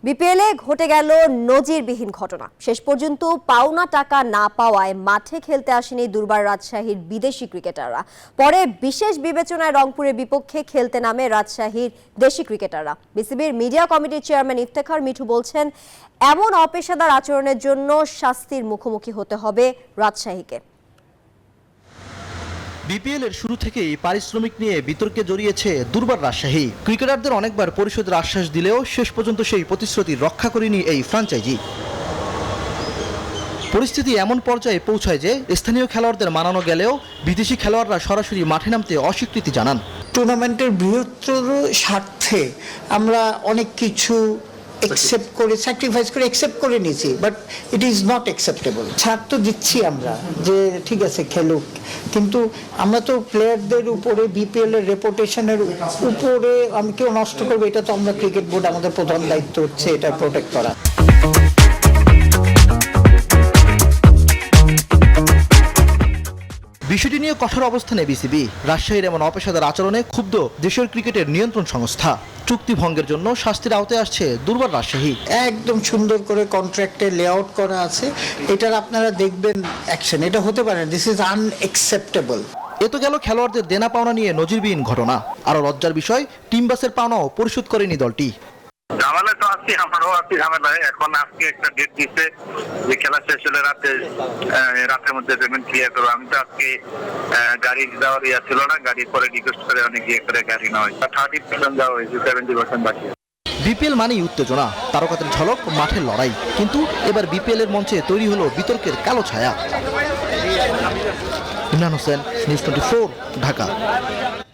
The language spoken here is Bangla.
বিপিএলে ঘটে গেল নজিরবিহীন ঘটনা। শেষ পর্যন্ত পাওনা টাকা না পাওয়ায় মাঠে খেলতে আসেনি দুর্বার রাজশাহীর বিদেশি ক্রিকেটাররা। পরে বিশেষ বিবেচনায় রংপুরের বিপক্ষে খেলতে নামে রাজশাহীর দেশি ক্রিকেটাররা। বিসিবির মিডিয়া কমিটির চেয়ারম্যান ইফতেখার মিঠু বলছেন, এমন অপেশাদার আচরণের জন্য শাস্তির মুখোমুখি হতে হবে রাজশাহীকে। বিপিএল এর শুরু থেকেই পারিশ্রমিক নিয়ে বিতর্কে জড়িয়েছে দুর্বার রাজশাহী। ক্রিকেটারদের অনেকবার পরিশোধের আশ্বাস দিলেও শেষ পর্যন্ত সেই প্রতিশ্রুতি রক্ষা করেনি এই ফ্র্যাঞ্চাইজি। পরিস্থিতি এমন পর্যায়ে পৌঁছায় যে স্থানীয় খেলোয়াড়দের মানানো গেলেও বিদেশি খেলোয়াড়রা সরাসরি মাঠে নামতে অস্বীকৃতি জানান। টুর্নামেন্টের বৃহত্তর স্বার্থে আমরা অনেক কিছু একসেপ্ট করে স্যাক্রিফাইস করে একসেপ্ট করে নিয়েছি, but it is not acceptable. ছাড় তো দিচ্ছি আমরা যে ঠিক আছে খেলুক, কিন্তু আমরা তো প্লেয়ারদের উপরে বিপিএল এর রেপুটেশনের উপরে আমি কেউ নষ্ট করবো, এটা তো আমরা ক্রিকেট বোর্ড আমাদের প্রধান দায়িত্ব হচ্ছে এটা প্রোটেক্ট করা। বিষয়টি নিয়ে কঠোর অবস্থানে বিসিবি। রাজশাহীর এমন অপেশাদার আচরণে ক্ষুব্ধ দেশের ক্রিকেটের নিয়ন্ত্রণ সংস্থা। চুক্তি ভঙ্গের জন্য শাস্তির আওতায় আসছে দুর্বার রাজশাহী। একদম সুন্দর করে কন্ট্রাক্টে লেআউট করা আছে, এটার আপনারা দেখবেন অ্যাকশন। এটা হতে পারে, দিস ইজ আনএক্সেপ্টেবল। এ তো গেল খেলোয়াড়দের দেনা পাওনা নিয়ে নজিরবিহীন ঘটনা। আরও লজ্জার বিষয়, টিম বাসের পাওনাও পরিশোধ করেনি দলটি। ঝামেলা তো আজকে আমারও আজকে ঝামেলা। এখন আজকে একটা ডেট দিচ্ছে যে খেলা শেষ হলে রাতের মধ্যে পেমেন্ট ক্লিয়ার করবো। আমি তো আজকে গাড়ি যাওয়ার ছিল না, গাড়ি পরে রিকোয়েস্ট করে অনেক করে গাড়ি নেওয়া হয়। 30% যাওয়া হয়েছে, 70% বাকি। বিপিএল মানেই উত্তেজনা, তারকাদের ঝলক, মাঠের লড়াই। কিন্তু এবার বিপিএল এর মঞ্চে তৈরি হলো বিতর্কের কালো ছায়া। ইমরান হোসেন, নিউজ 24, ঢাকা।